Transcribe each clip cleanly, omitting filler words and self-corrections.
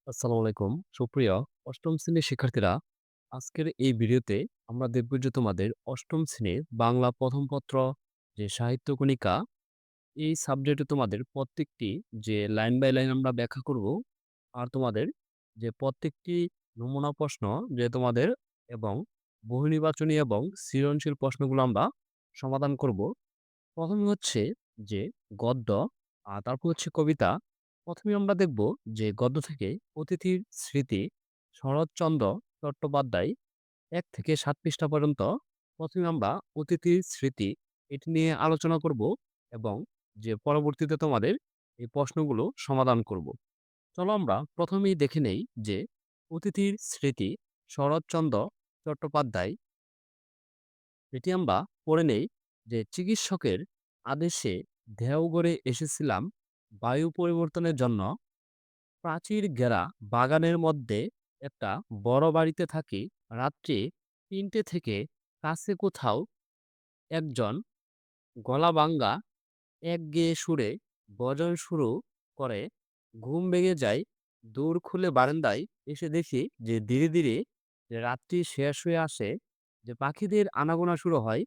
আসসালামু আলাইকুম। সুপ্রিয় অষ্টম শ্রেণীর শিক্ষার্থীরা, আজকের এই ভিডিওতে আমরা দেখব যে তোমাদের অষ্টম শ্রেণীর বাংলা প্রথম পত্র যে সাহিত্য কণিকা, এই সাবজেক্টে তোমাদের প্রত্যেকটি যে লাইন বাই লাইন আমরা ব্যাখ্যা করব। আর তোমাদের যে প্রত্যেকটি নমুনা প্রশ্ন যে তোমাদের এবং বহু নির্বাচনী এবং সৃজনশীল প্রশ্নগুলো আমরা সমাধান করব। প্রথমে হচ্ছে যে গদ্য, আর তারপর হচ্ছে কবিতা। প্রথমে আমরা দেখব যে গদ্য থেকে অতিথির স্মৃতি, শরৎচন্দ্র চট্টোপাধ্যায় ১ থেকে ৭ পৃষ্ঠা পর্যন্ত। প্রথমে আমরা অতিথির স্মৃতি এটি নিয়ে আলোচনা করব এবং যে পরবর্তীতে তোমাদের এই প্রশ্নগুলো সমাধান করব। চলো আমরা প্রথমেই দেখে নেই যে অতিথির স্মৃতি, শরৎচন্দ্র চট্টোপাধ্যায়। এটি আমরা পড়ে নেই যে চিকিৎসকের আদেশে দেওঘরে এসেছিলাম বায়ু পরিবর্তনের জন্য। প্রাচীর ঘেরা বাগানের মধ্যে একটা বড় বাড়িতে থাকি। রাত্রি ৩টে থেকে কাছে কোথাও একজন গলা ভাঙ্গা একগেয়ে সুরে ভজন শুরু করে। ঘুম ভেঙে যায়। দূর খুলে বারান্দায় এসে দেখি যে ধীরে ধীরে যে রাত্রি শেষ হয়ে আসে, যে পাখিদের আনাগোনা শুরু হয়।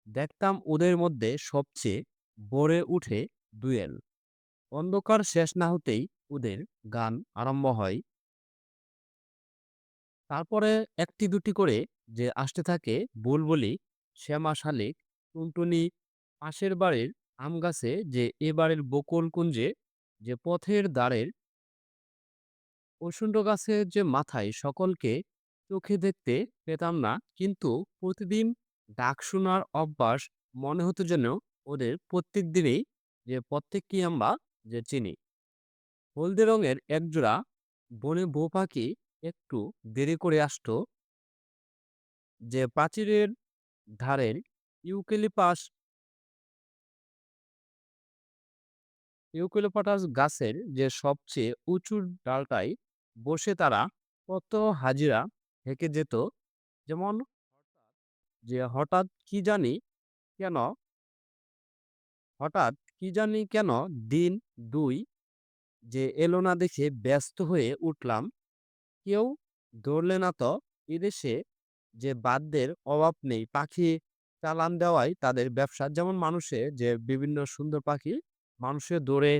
দেখতাম ওদের মধ্যে সবচেয়ে ভোরে উঠে দুয়েল। অন্ধকার শেষ না হতেই ওদের গান আরম্ভ হয়। তারপরে একটি দুটি করে যে আসতে থাকে বুলবুলি, শ্যামা শালিক, টুনটুনি। পাশের বাড়ির আম গাছে, যে এবাড়ির বকুল কুঞ্জে, যে পথের ধারের প্রচণ্ড গাছের যে মাথায় সকলকে চোখে দেখতে পেতাম না, কিন্তু প্রতিদিন ডাক শোনার অভ্যাস। মনে হতো যেন ওদের প্রত্যেক দিনেই যে প্রত্যেককেই আমরা যে চিনি। হলদে রঙের একজোড়া বনে বউ পাখি একটু দেরি করে আসতো। যে প্রাচীরের ধারের ইউক্যালিপাস ইউক্যালিপটাস গাছের যে সবচেয়ে উঁচু ডালটায় বসে তারা কত হাজিরা হেঁকে যেত। যেমন যে কেন হঠাৎ কি জানি কেন দিন দুই যে এলো না দেখে ব্যস্ত হয়ে উঠলাম। কেউ ধরলে না তো। এদেশে যে বাদ্যের অভাব নেই, পাখি চালান দেওয়াই তাদের ব্যবসা। যেমন মানুষে যে বিভিন্ন সুন্দর পাখি মানুষে দৌড়ে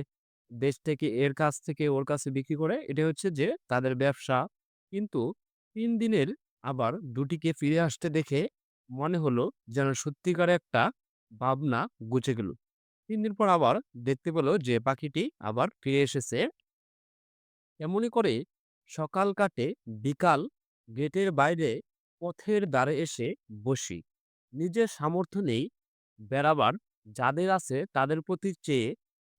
দেশ থেকে এর কাছ থেকে ওর কাছে বিক্রি করে, এটা হচ্ছে যে তাদের ব্যবসা। কিন্তু ৩ দিনের আবার দুটিকে ফিরে আসতে দেখে মনে হলো যেন সত্যিকার একটা ভাবনা গুচে গেল। ৩ দিন পর আবার দেখতে পেল যে পাখিটি আবার ফিরে এসেছে। এমনি করে সকাল কাটে, বিকাল গেটের বাইরে পথের ধারে এসে বসি। নিজের সামর্থ্য নেই বেড়াবার, যাদের আছে তাদের প্রতি চেয়ে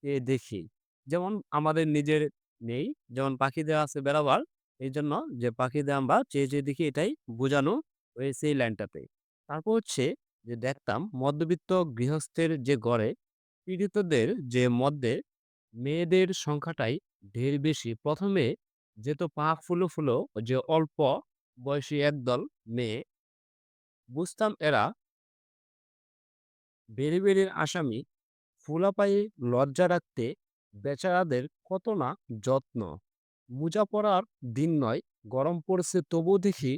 চেয়ে দেখি। যেমন আমাদের নিজের নেই, যেমন পাখিদের আছে বেড়াবার, এই জন্য যে পাখিদের আমরা চেয়ে চেয়ে দেখি, এটাই বোঝানো হয়েছে এই লাইনটাতে। তারপর হচ্ছে যে দেখতাম মধ্যবিত্ত গৃহস্থের যে গড়ে পীড়িতদের যে মধ্যে মেয়েদের সংখ্যাটাই ঢের বেশি। প্রথমে যেত পা ফুলো ফুলো যে অল্প বয়সী একদল মেয়ে, বুঝতাম এরা বেড়ে বেড়ে আসামি। ফোলা পায়ে লজ্জা রাখতে বেচারাদের কত না যত্ন। মোজা পরার দিন নয়, গরম পড়েছে তবু দেখি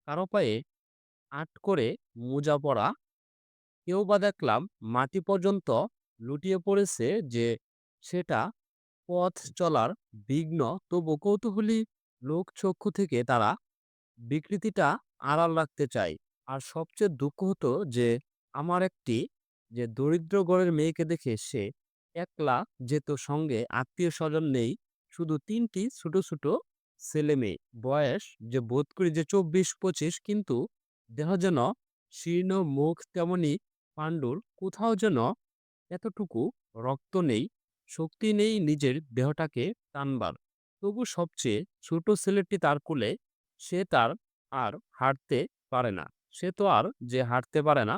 কারো পায়ে আট করে মোজা পরা। কেউ বা দেখলাম মাটি পর্যন্ত লুটিয়ে পড়েছে, যে সেটা পথ চলার বিঘ্ন। তবু কৌতূহলী লোক চক্ষু থেকে তারা বিকৃতিটা আড়াল রাখতে চায়। আর সবচেয়ে দুঃখ হতো যে আমার একটি যে দরিদ্র ঘরের মেয়েকে দেখে সে একলা যেত, সঙ্গে আত্মীয় স্বজন নেই, শুধু ৩টি ছোট ছোট ছেলে মেয়ে। বয়স যে বোধ করি যে ২৪-২৫, কিন্তু দেহ যেন শীর্ণ, মুখ তেমনি পাণ্ডুর। কোথাও যেন এতটুকু রক্ত নেই, শক্তি নেই নিজের দেহটাকে টানবার। তবু সবচেয়ে ছোট ছেলেটি তার কোলে। সে তার আর হাঁটতে পারে না। সে তো আর যে হাঁটতে পারে না,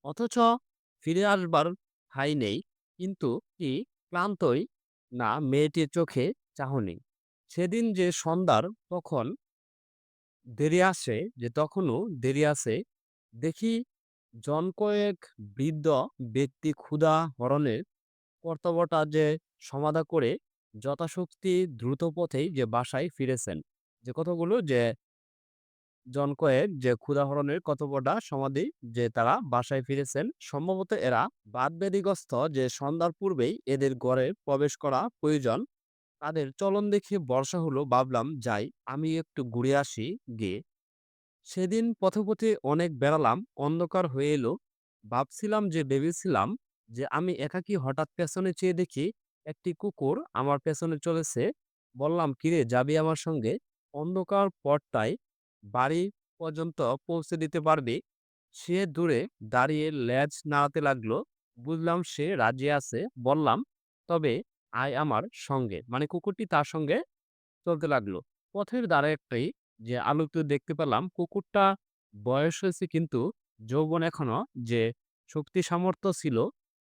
অথচ ফিরে আসবার ঠাঁই নেই। কিন্তু কি ক্লান্তই না মেয়েটির চোখে চাহনি। সেদিন যে সন্ধ্যার তখন দেরি আসে, যে তখনও দেরি আছে, দেখি জন কয়েক বৃদ্ধ ব্যক্তি ক্ষুধা হরণের কর্তব্যটা যে সমাধা করে যথাশক্তি দ্রুত পথেই যে বাসায় ফিরেছেন। যে কতগুলো যে জন কয়েক যে ক্ষুধাহরণের কতকটা সমাধি যে তারা বাসায় ফিরেছেন। সম্ভবত এরা বাদব্যাধিগ্রস্ত যে সন্ধ্যার পূর্বেই এদের ঘরে প্রবেশ করা প্রয়োজন। তাদের চলন দেখে ভরসা হলো, ভাবলাম যাই আমি একটু ঘুরে আসি গিয়ে। সেদিন পথে পথে অনেক বেড়ালাম, অন্ধকার হয়ে এলো। ভেবেছিলাম যে আমি একাকী, হঠাৎ পেছনে চেয়ে দেখি একটি কুকুর আমার পেছনে চলেছে। বললাম, কিরে, যাবি আমার সঙ্গে? অন্ধকার পথটায় বাড়ি পর্যন্ত পৌঁছে দিতে পারবি? সে দূরে দাঁড়িয়ে লেজ নাড়াতে লাগলো। বুঝলাম সে রাজি আছে। বললাম, তবে আয় আমার সঙ্গে। মানে কুকুরটি তার সঙ্গে চলতে লাগলো। পথের ধারে একটাই যে আলোতে দেখতে পেলাম কুকুরটা বয়স হয়েছে, কিন্তু যৌবন এখনো যে শক্তি সামর্থ্য ছিল।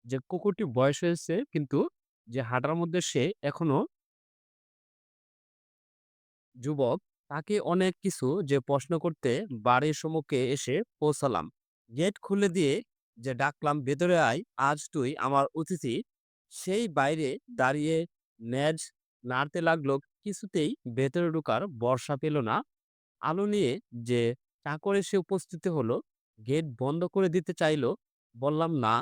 যে কুকুরটি বয়স হয়েছে, কিন্তু যে হাঁটার মধ্যে সে এখনো যুবক। তাকে অনেক কিছু যে প্রশ্ন করতে বাড়ির সম্মুখে এসে পৌঁছালাম। গেট খুলে দিয়ে যে ডাকলাম, ভেতরে আয়, আজ তুই আমার অতিথি। সেই বাইরে দাঁড়িয়ে ন্যাজ নাড়তে লাগলো। কিছুতেই ভেতরে ঢোকার ভরসা পেল না। আলো নিয়ে যে চাকর এসে উপস্থিত হলো, গেট বন্ধ করে দিতে চাইলো। বললাম, না,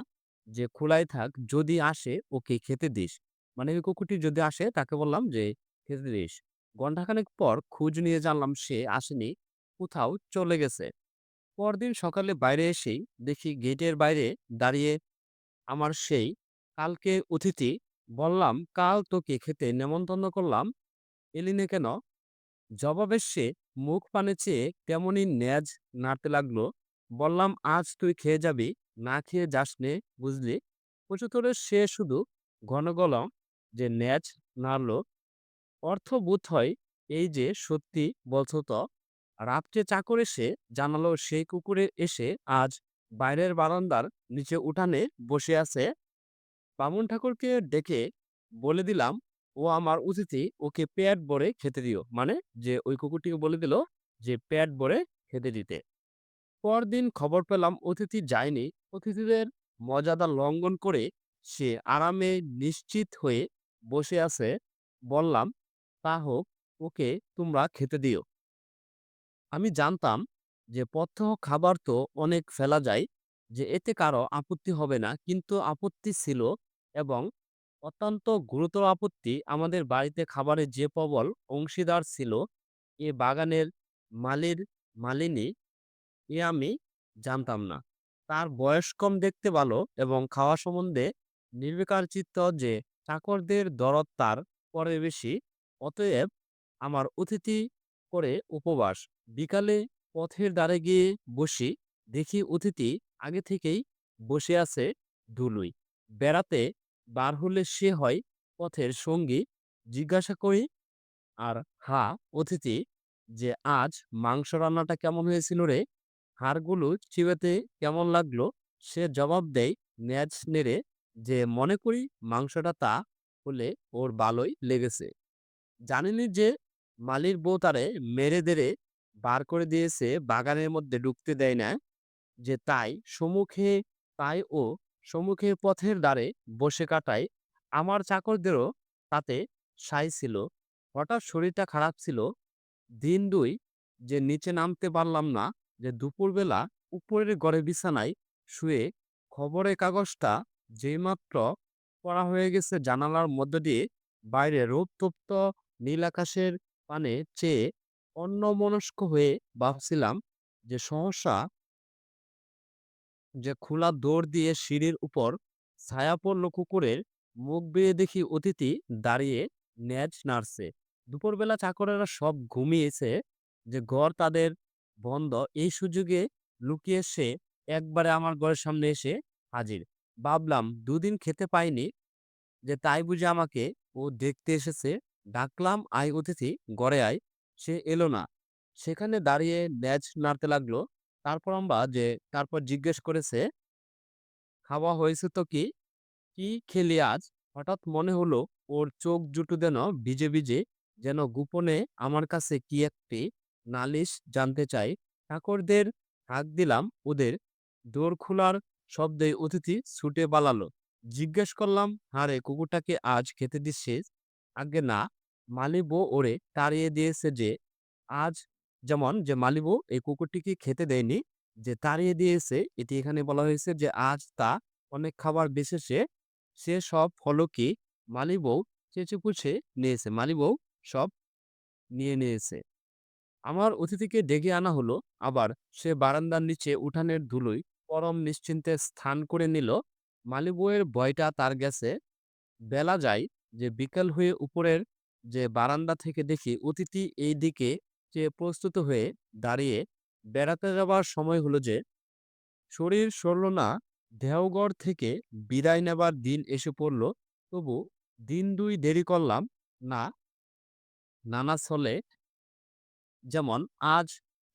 যে খোলাই থাক, যদি আসে ওকে খেতে দিস। মানে ওই কুকুরটি যদি আসে তাকে বললাম যে খেতে দিস। ঘন্টাখানেক পর খোঁজ নিয়ে জানলাম সে আসেনি, কোথাও চলে গেছে। পরদিন সকালে বাইরে এসেই দেখি গেটের বাইরে দাঁড়িয়ে আমার সেই কালকে অতিথি। বললাম, কাল তোকে খেতে নেমন্তন্ন করলাম, এলি না কেন? জবাবে সে মুখ পানে চেয়ে তেমনি নেজ নাড়তে লাগলো। বললাম, আজ তুই খেয়ে যাবি, না খেয়ে যাস নে, বুঝলি? প্রচুতরে সে শুধু ঘন গলা যে নেজ নাড়লো। অর্থ বোধ হয় এই যে, সত্যি বলছো তো? রাত্রে চাকর এসে জানালো সেই কুকুরে এসে আজ বাইরের বারান্দার নিচে উঠানে বসে আছে। বামুন ঠাকুরকে ডেকে বলে দিলাম, ও আমার অতিথি, ওকে পেট ভরে খেতে দিও। মানে যে ওই কুকুরটিকে বলে দিল যে পেট ভরে খেতে দিতে। পরদিন খবর পেলাম অতিথি যায়নি। অতিথিদের মর্যাদা লঙ্ঘন করে সে আরামে নিশ্চিত হয়ে বসে আছে। বললাম, তা হোক, ওকে তোমরা খেতে দিও। আমি জানতাম যে প্রত্যহ খাবার তো অনেক ফেলা যায়, যে এতে কারো আপত্তি হবে না, কিন্তু আপত্তি ছিল, এবং অত্যন্ত গুরুতর আপত্তি। আমাদের বাড়িতে খাবারের যে প্রবল অংশীদার ছিল এ বাগানের মালির মালিনী, এ আমি জানতাম না। তার বয়স কম, দেখতে ভালো, এবং খাওয়া সম্বন্ধে নির্বিকার চিত্ত। যে চাকরদের দরদ তার পরে বেশি। অতএব আমার অতিথি করে উপবাস। বিকালে পথের ধারে গিয়ে বসি, দেখি অতিথি আগে থেকেই বসে আছে ধুলোয়। বেড়াতে বার হলে সে হয় পথের সঙ্গী। জিজ্ঞাসা করি, আর হা অতিথি, যে আজ মাংস রান্নাটা কেমন হয়েছিল রে? হাড়গুলো চিবাতে কেমন লাগলো? সে জবাব দেয় নেজ নেড়ে, যে মনে করি মাংসটা তা হলে ওর ভালোই লেগেছে। জানেনই যে মালির বউ তারে মেরে দেরে বার করে দিয়েছে, বাগানের মধ্যে ঢুকতে দেয় না। যে তাই ও সম্মুখে পথের ধারে বসে কাটায়। আমার চাকরদেরও তাতে সায় ছিল। হঠাৎ শরীরটা খারাপ ছিল। দিন দুই যে নিচে নামতে পারলাম না। যে দুপুরবেলা উপরের ঘরে বিছানায় শুয়ে খবরের কাগজটা যেইমাত্র পড়া হয়ে গেছে, জানালার মধ্য দিয়ে বাইরে রৌদ্রতপ্ত নীল আকাশের পানে চেয়ে অন্যমনস্ক হয়ে ভাবছিলাম, যে সহসা যে খোলা দৌড় দিয়ে সিঁড়ির উপর ছায়া পড়ল কুকুরের। মুখ বেয়ে দেখি অতিথি দাঁড়িয়ে ন্যাজ নাড়ছে। দুপুরবেলা চাকরেরা সব ঘুমিয়েছে, যে ঘর তাদের বন্ধ। এই সুযোগে লুকিয়ে সে একবারে আমার ঘরের সামনে এসে হাজির। ভাবলাম, দুদিন খেতে পাইনি, যে তাই বুঝে আমাকে ও দেখতে এসেছে। ডাকলাম, আয় অতিথি, ঘরে আয়। সে এলো না। সেখানে দাঁড়িয়ে ন্যাজ নাড়তে লাগলো। তারপর জিজ্ঞেস করেছে, খাওয়া হয়েছে তো কি? কি খেলি আজ? হঠাৎ মনে হলো ওর চোখ দুটো যেন ভিজে ভিজে, যেন গোপনে আমার কাছে কি একটি নালিশ জানতে চাই। চাকরদের হাঁক দিলাম, ওদের দোর খোলার শব্দে অতিথি ছুটে পালালো। জিজ্ঞেস করলাম, হারে, কুকুরটাকে আজ খেতে দিচ্ছিস? আজ্ঞে না, মালিবউ ওরে তাড়িয়ে দিয়েছে যে আজ, যেমন যে মালিবউ এই কুকুরটিকে খেতে দেয়নি, যে তাড়িয়ে দিয়েছে এটি এখানে বলা হয়েছে যে আজ তা অনেক খাবার বেঁচেছে, সে সব হলো কি মালিবউ চেঁচেপুচে নিয়েছে। মালিবউ সব নিয়ে নিয়েছে। আমার অতিথিকে ডেকে আনা হলো, আবার সে বারান্দার নিচে উঠানের ধুলোয় পরম নিশ্চিন্তে স্থান করে নিল। মালিবউয়ের ভয়টা তার গেছে। বেলা যায়, যে বিকেল হয়ে উপরের যে বারান্দা থেকে দেখি অতিথি এই দিকে চেয়ে প্রস্তুত হয়ে দাঁড়িয়ে। বেড়াতে যাবার সময় হলো যে, শরীর সরল না, দেওঘর থেকে বিদায় নেবার দিন এসে পড়ল। তবু দিন দুই দেরি করলাম না, নানা ছলে। যেমন আজ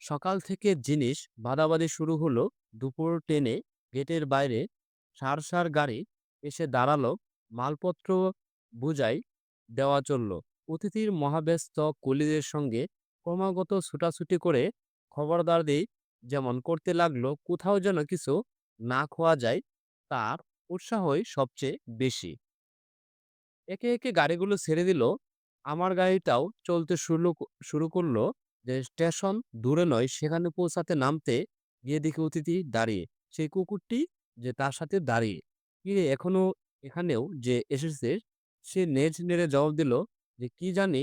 সকাল থেকে জিনিস বাদাবাদি শুরু হলো, দুপুর টেনে গেটের বাইরে সার সার গাড়ি এসে দাঁড়ালো, মালপত্র বুঝাই দেওয়া চলল। অতিথির মহাব্যস্ত কলিদের সঙ্গে ক্রমাগত ছুটাছুটি করে খবরদারি যেমন করতে লাগলো, কোথাও যেন কিছু না খোয়া যায়, তার উৎসাহই সবচেয়ে বেশি। একে একে গাড়িগুলো ছেড়ে দিল। আমার গাড়িটাও চলতে শুরু করলো। যে স্টেশন দূরে নয়, সেখানে পৌঁছাতে নামতে গিয়ে দেখি অতিথি দাঁড়িয়ে। সেই কুকুরটি যে তার সাথে দাঁড়িয়ে। কিরে এখনো এখানেও যে এসেছিস? সে নেড়ে নেড়ে জবাব দিল যে, "কি জানি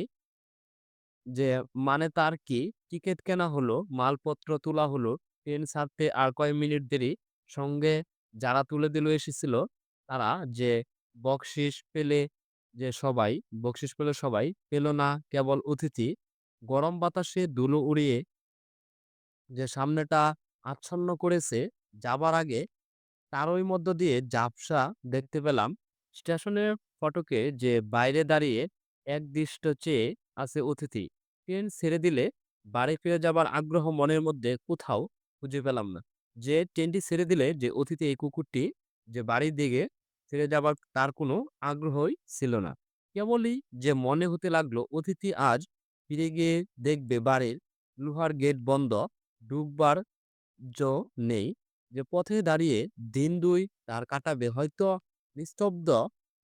যে মানে তার কি? টিকেট কেনা হলো, মালপত্র তোলা হলো, ট্রেন ছাড়তে আর কয় মিনিট দেরি। সঙ্গে যারা তুলে দিল এসেছিল, তারা যে বকশিশ পেলে যে সবাই, বকশিশ পেল সবাই, পেল না কেবল অতিথি। গরম বাতাসে ধুলো উড়িয়ে যে সামনেটা আচ্ছন্ন করেছে, যাবার আগে তারই মধ্য দিয়ে ঝাপসা দেখতে পেলাম স্টেশনের ফটকে যে বাইরে দাঁড়িয়ে একদৃষ্ট চেয়ে আছে অতিথি। ট্রেন ছেড়ে দিলে বাড়ি ফিরে যাবার আগ্রহ মনের মধ্যে কোথাও খুঁজে পেলাম না। যে ট্রেনটি ছেড়ে দিলে যে অতিথি এই কুকুরটি যে বাড়ির দিকে ফিরে যাবার তার কোনো আগ্রহই ছিল না। কেবলই যে মনে হতে লাগলো অতিথি আজ ফিরে গিয়ে দেখবে বাড়ির লোহার গেট বন্ধ, ঢুকবার নেই, যে পথে দাঁড়িয়ে দিন দুই তার কাটাবে, হয়তো নিস্তব্ধ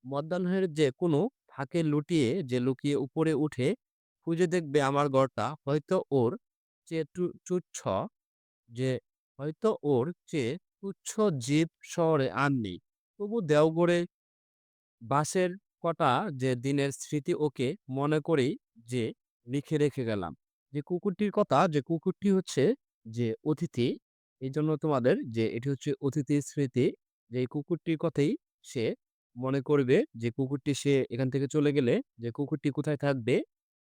মধ্যাহ্নের যে কোনো ফাঁকে লুকিয়ে উপরে উঠে খুঁজে দেখবে আমার ঘরটা, হয়তো ওর চেয়ে তুচ্ছ যে হয়তো ওর চেয়ে তুচ্ছ জীব শহরে আর নেই। তবু দেওঘরে বাসের কটা যে দিনের স্মৃতি ওকে মনে করেই যে লিখে রেখে গেলাম। যে কুকুরটির কথা, যে কুকুরটি হচ্ছে যে অতিথি, এই জন্য তোমাদের যে এটি হচ্ছে অতিথির স্মৃতি। যে এই কুকুরটির কথাই সে মনে করবে, যে কুকুরটি সে এখান থেকে চলে গেলে যে কুকুরটি কোথায় থাকবে।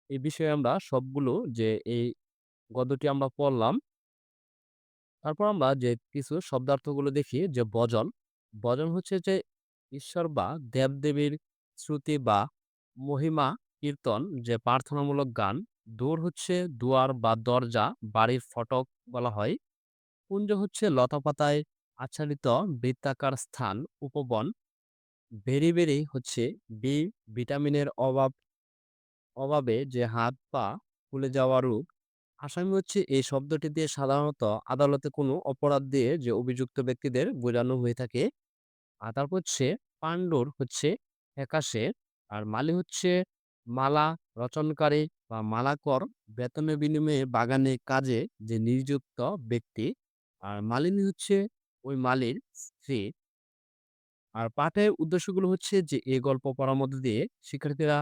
এই বিষয়ে আমরা সবগুলো যে এই গদ্যটি আমরা পড়লাম। তারপর আমরা যে কিছু শব্দার্থগুলো দেখি, যে বজন। বজন হচ্ছে যে ঈশ্বর বা দেবদেবীর শ্রুতি বা মহিমা কীর্তন, যে প্রার্থনামূলক গান। দোর হচ্ছে দুয়ার বা দরজা, বাড়ির ফটক বলা হয়। কুঞ্জ হচ্ছে লতাপাতায় আচ্ছাদিত বৃত্তাকার স্থান, উপবন। বেরি হচ্ছে বি ভিটামিনের অভাবে যে হাত পা ফুলে যাওয়া রোগ। আসামি হচ্ছে এই শব্দটি দিয়ে সাধারণত আদালতে কোনো অপরাধ দিয়ে যে অভিযুক্ত ব্যক্তিদের বোঝানো হয়ে থাকে। আর তারপর হচ্ছে পাণ্ডুর হচ্ছে ফ্যাকাশে। আর মালি হচ্ছে মালা রচনকারী বা মালাকর, বেতনের বিনিময়ে বাগানে কাজে যে নিযুক্ত ব্যক্তি। আর মালিনী হচ্ছে ওই মালির স্ত্রী। আর পাঠের উদ্দেশ্যগুলো হচ্ছে যে এই গল্প পড়ার মধ্য দিয়ে শিক্ষার্থীরা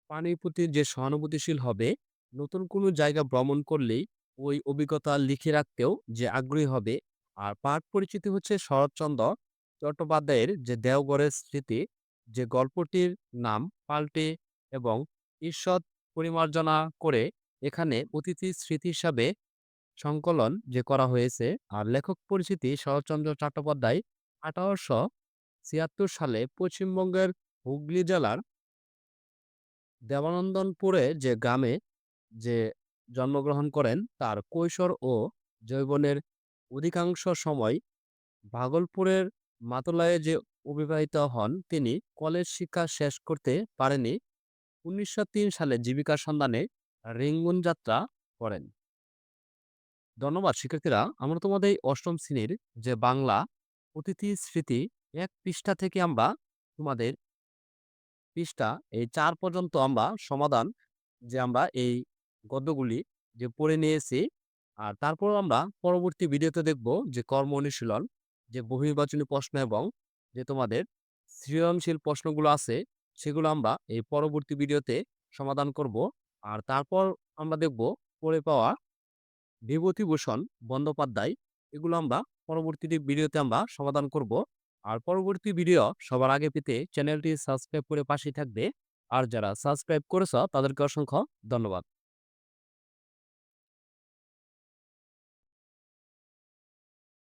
পানির প্রতি যে সহানুভূতিশীল হবে, নতুন কোনো জায়গা ভ্রমণ করলেই ওই অভিজ্ঞতা লিখে রাখতেও যে আগ্রহী হবে। আর পাঠ পরিচিতি হচ্ছে শরৎচন্দ্র চট্টোপাধ্যায়ের যে দেওঘরের স্মৃতি, যে গল্পটির নাম পাল্টে এবং ঈষৎ পরিমার্জনা করে এখানে অতিথির স্মৃতি হিসাবে সংকলন যে করা হয়েছে। আর লেখক পরিচিতি শরৎচন্দ্র চট্টোপাধ্যায় 1876 সালে পশ্চিমবঙ্গের হুগলি জেলার দেবানন্দনপুরে যে গ্রামে যে জন্মগ্রহণ করেন। তার কৈশোর ও যৌবনের অধিকাংশ সময় ভাগলপুরের মাতলায়ে যে অবিবাহিত হন। তিনি কলেজ শিক্ষা শেষ করতে পারেনি। 1903 সালে জীবিকার সন্ধানে রেঙ্গুন যাত্রা করেন। ধন্যবাদ শিক্ষার্থীরা। আমরা তোমাদের এই অষ্টম শ্রেণীর যে বাংলা অতিথি স্মৃতি 1 পৃষ্ঠা থেকে আমরা তোমাদের পৃষ্ঠা এই ৪ পর্যন্ত আমরা সমাধান আমরা এই গদ্যগুলি পড়ে নিয়েছি। আর তারপর আমরা পরবর্তী ভিডিওতে দেখব যে কর্ম অনুশীলন, বহুনির্বাচনী প্রশ্ন এবং তোমাদের সৃজনশীল প্রশ্নগুলো আছে, সেগুলো আমরা এই পরবর্তী ভিডিওতে সমাধান করব। আর তারপর আমরা দেখব পড়ে পাওয়া বিভূতিভূষণ বন্দ্যোপাধ্যায়, এগুলো আমরা পরবর্তী ভিডিওতে আমরা সমাধান করব। আর পরবর্তী ভিডিও সবার আগে পেতে চ্যানেলটি সাবস্ক্রাইব করে পাশেই থাকবে। আর যারা সাবস্ক্রাইব করেছ তাদেরকে অসংখ্য ধন্যবাদ।